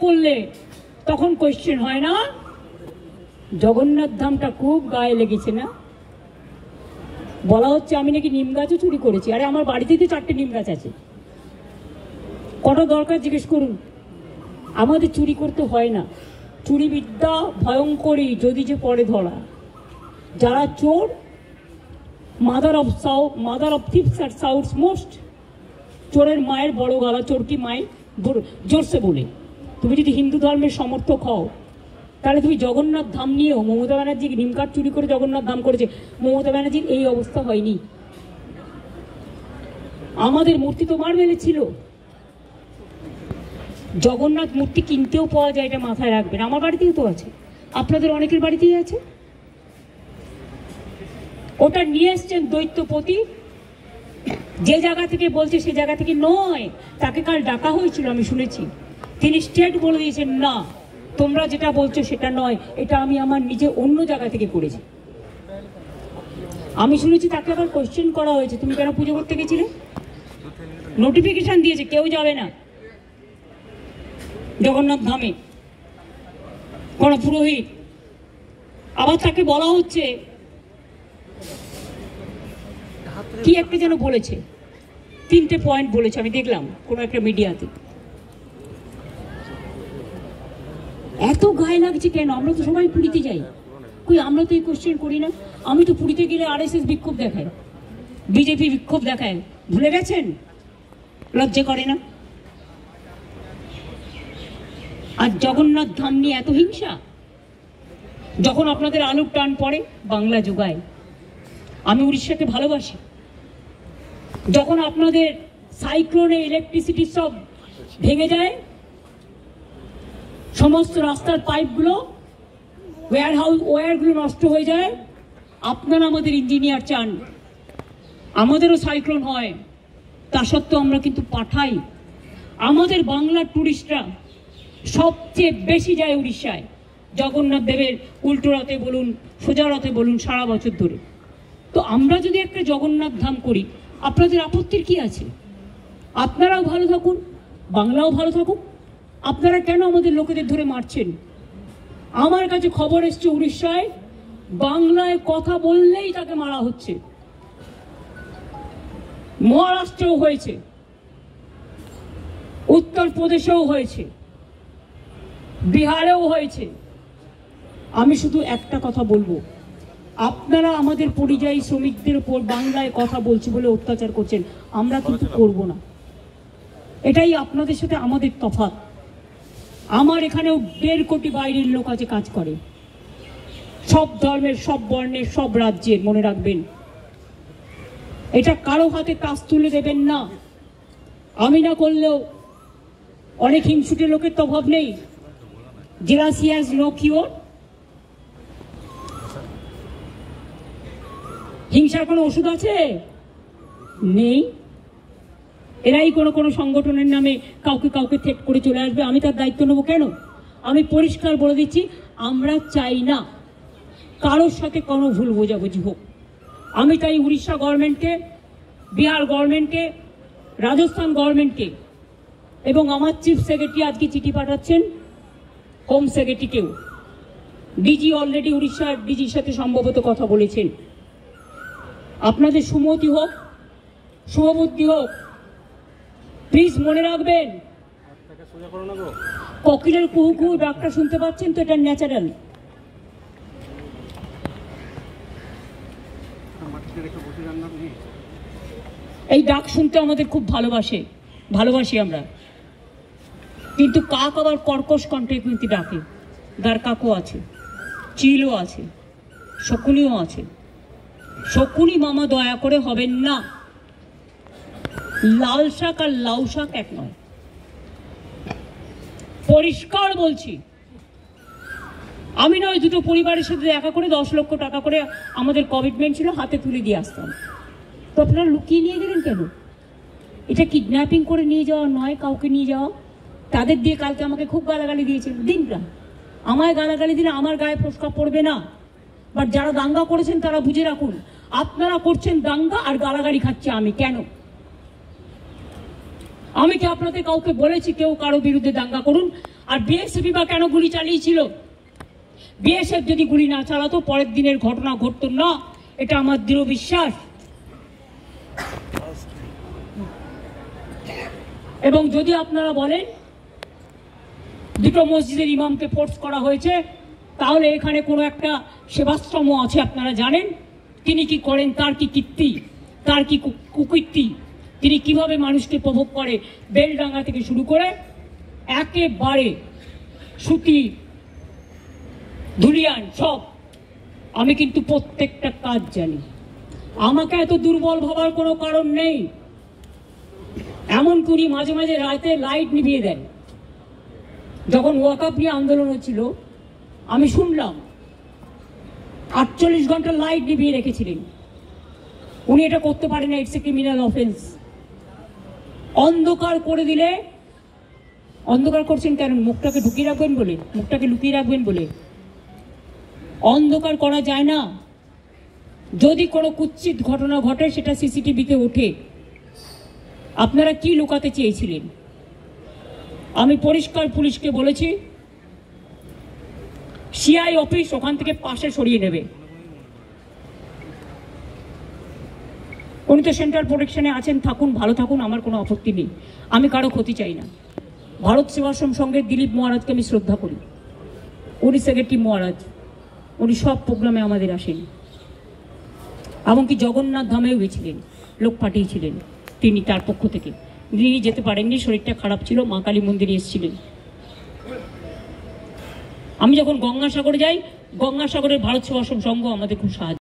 করলে তখন কোয়েশ্চেন হয় না? জগন্নাথ ধামটা খুব গায়ে লেগেছে না? বলা হচ্ছে আমি নাকি নিম গাছও চুরি করেছি। আরে আমার বাড়িতেই তো 4টে নিম গাছ আছে, কটা দরকার জিজ্ঞেস করুন। আমাদের চুরি করতে হয় না। চুরি বিদ্যা ভয়ঙ্করী যদি যে পরে ধরা। যারা চোর, মাদার অফ থিপস আর সাউথস মোস্ট। চোরের মায়ের বড় গলা, চোর কি মায়ের জোরসে বলে। তুমি যদি হিন্দু ধর্মের সমর্থক হও তাহলে তুমি জগন্নাথ ধাম নিয়েও, মমতা ব্যানার্জি নিম কাঠ চুরি করে জগন্নাথ ধাম করেছে, মমতা ব্যানার্জির এই অবস্থা হয়নি। আমাদের মূর্তি তো মার্বেলে ছিল। জগন্নাথ মূর্তি কিনতেও পাওয়া যায়, এটা মাথায় রাখবেন। আমার বাড়িতেও তো আছে, আপনাদের অনেকের বাড়িতেই আছে। ওটা নিয়ে এসছেন দৈত্যপতি, যে জায়গা থেকে বলছে সে জায়গা থেকে নয়। তাকে কাল ডাকা হয়েছিল, আমি শুনেছি। তিনি স্টেট বলে দিয়েছেন, না তোমরা যেটা বলছো সেটা নয়, এটা আমি আমার নিজে অন্য জায়গা থেকে করেছি। আমি শুনেছি তাকে আবার কোয়েশ্চেন করা হয়েছে, তুমি কেন পুজো করতে গেছিলে? নোটিফিকেশন দিয়েছে কেউ যাবে না জগন্নাথ ধামে, কোন পুরোহিত। আবার তাকে বলা হচ্ছে কি একটা যেন বলেছে, 3টে পয়েন্ট বলেছে, আমি দেখলাম কোন একটা মিডিয়াতে। এত গায়ে লাগছে কেন? আমরা তো সবাই পুরীতে যাই, কই আমরা তো এই কোশ্চেন করি না। আমি তো পুরীতে গেলে RSS বিক্ষোভ দেখায়, বিজেপি বিক্ষোভ দেখায়, ভুলে গেছেন? লজ্জা করে না? আর জগন্নাথ ধাম নিয়ে এত হিংসা। যখন আপনাদের আলুর টান পড়ে বাংলা যোগায়। আমি উড়িষ্যাকে ভালোবাসি। যখন আপনাদের সাইক্লোনে ইলেকট্রিসিটি সব ভেঙে যায়, সমস্ত রাস্তার পাইপগুলো, ওয়্যারগুলো নষ্ট হয়ে যায়, আপনারা আমাদের ইঞ্জিনিয়ার চান আমাদেরও সাইক্লোন হয়, তা সত্ত্বেও আমরা কিন্তু পাঠাই। আমাদের বাংলার টুরিস্টরা সবচেয়ে বেশি যায় উড়িষ্যায়, জগন্নাথ দেবের উল্টো রথে বলুন, সোজা রথে বলুন, সারা বছর ধরে। তো আমরা যদি একটা জগন্নাথ ধাম করি, আপনাদের আপত্তির কি আছে? আপনারাও ভালো থাকুন, বাংলাও ভালো থাকুক। আপনারা কেন আমাদের লোকেদের ধরে মারছেন? আমার কাছে খবর এসছে উড়িষ্যায় বাংলায় কথা বললেই তাকে মারা হচ্ছে। মহারাষ্ট্রেও হয়েছে, উত্তরপ্রদেশেও হয়েছে, বিহারেও হয়েছে। আমি শুধু একটা কথা বলবো, আপনারা আমাদের পরিযায়ী শ্রমিকদের উপর বাংলায় কথা বলছি বলে অত্যাচার করছেন, আমরা কিন্তু করব না। এটাই আপনাদের সাথে আমাদের তফাৎ। আমার এখানেও 1.5 কোটি বাইরের লোক আছে, কাজ করে, সব ধর্মের, সব বর্ণের, সব রাজ্যের। মনে রাখবেন, এটা কারো হাতে কাজ তুলে দেবেন না। আমি না করলেও অনেক হিংসুটে লোকের তো অভাব নেই। Jealousy has no cure. হিংসার কোনো ওষুধ আছে? নেই। এরাই কোনো সংগঠনের নামে কাউকে কাউকে থেট করে চলে আসবে, আমি তার দায়িত্ব নেবো কেন? আমি পরিষ্কার বলে দিচ্ছি, আমরা চাই না কারোর সাথে কোনো ভুল বোঝাবুঝি হোক। আমি তাই উড়িষ্যা গভর্নমেন্টকে, বিহার গভর্নমেন্টকে, রাজস্থান গভর্নমেন্টকে এবং আমার চিফ সেক্রেটারি আজকে চিঠি পাঠাচ্ছেন হোম সেক্রেটারিকেও। ডিজি অলরেডি উড়িষ্যার ডিজির সাথে সম্ভবত কথা বলেছেন। আপনাদের সুমতি হোক, শুভবুদ্ধি হোক। প্লিজ মনে রাখবেন, কোকিলের কুহু কুহু ডাকটা শুনতে পাচ্ছেন তো, এটা ন্যাচারাল। এই ডাক শুনতে আমাদের খুব ভালোবাসি আমরা। কিন্তু কাক আবার কর্কশ কণ্ঠে কিন্তু ডাকে। দ্বারকাকও আছে, চিলও আছে, শকুনিও আছে। শকুনি মামা দয়া করে হবেন না। লাল শাক আর লাউ শাক এক নয়, পরিষ্কার বলছি। আমি নয়, দুটো পরিবারের সাথে দেখা করে 10 লক্ষ টাকা করে আমাদের কমিটমেন্ট ছিল, হাতে তুলে দিয়ে আসতাম। তো আপনারা লুকিয়ে নিয়ে গেলেন কেন? এটা কিডন্যাপিং করে নিয়ে যাওয়া নয়, কাউকে নিয়ে যাওয়া। তাদের দিয়ে কালকে আমাকে খুব গালাগালি দিয়েছিল। দিনটা আমায় গালাগালি দিলে আমার গায়ে ফোসকা পড়বে না। বাট যারা দাঙ্গা করেছেন তারা বুঝে রাখুন, আপনারা করছেন দাঙ্গা আর গালাগালি খাচ্ছে আমি। কেন? আমি কি আপনাদের কাউকে বলেছি কেউ কারো বিরুদ্ধে দাঙ্গা করুন? আর বিএসএফ বা কেন গুলি চালিয়েছিল? বিএসএফ যদি গুলি না চালাতো পরের দিনের ঘটনা ঘটতো না, এটা আমার দৃঢ় বিশ্বাস। এবং যদি আপনারা বলেন দুটো মসজিদের ইমামকে ফোর্স করা হয়েছে, তাহলে এখানে কোনো একটা সেবাশ্রম আছে, আপনারা জানেন তিনি কি করেন, তার কি কীর্তি, তার কি কুকীর্তি, তিনি কিভাবে মানুষকে প্রভোগ করে, বেলডাঙ্গা থেকে শুরু করে একেবারে সুতি ধুলিয়ান সব। আমি কিন্তু প্রত্যেকটা কাজ জানি, আমাকে এত দুর্বল ভাবার কোনো কারণ নেই। এমন করি মাঝে মাঝে রাতে লাইট নিভিয়ে দেন। যখন ওয়াকআপ নিয়ে আন্দোলন হচ্ছিল আমি শুনলাম 48 ঘন্টা লাইট নিভিয়ে রেখেছিলেন। উনি এটা করতে পারেন না, ইটস এ ক্রিমিনাল অফেন্স। অন্ধকার করে দিলে, অন্ধকার করছেন কেন? মুখটাকে ঢুকিয়ে রাখবেন বলে, মুখটাকে লুকিয়ে রাখবেন বলে। অন্ধকার করা যায় না। যদি কোনো কুৎসিত ঘটনা ঘটে সেটা সিসিটিভিতে ওঠে। আপনারা কি লুকাতে চেয়েছিলেন? আমি পরিষ্কার পুলিশকে বলেছি সিআই অফিস ওখান থেকে পাশে সরিয়ে নেবে। উনি তো সেন্ট্রাল প্রোটেকশনে আছেন, থাকুন, ভালো থাকুন, আমার কোনো আপত্তি নেই। আমি কারো ক্ষতি চাই না। ভারত সেবাশ্রম সঙ্গে দিলীপ মহারাজকে আমি শ্রদ্ধা করি। উনি সেক্রেটারি মহারাজ, উনি সব প্রোগ্রামে আমাদের আসেন। এমনকি জগন্নাথ ধামেও গেছিলেন, লোক পাঠিয়েছিলেন তিনি তার পক্ষ থেকে। তিনি যেতে পারেননি, শরীরটা খারাপ ছিল, মা কালী মন্দিরে এসেছিলেন। আমি যখন গঙ্গাসাগরে যাই, গঙ্গাসাগরের ভারত সেবাশ্রম সংঘ আমাদের খুব সাহায্য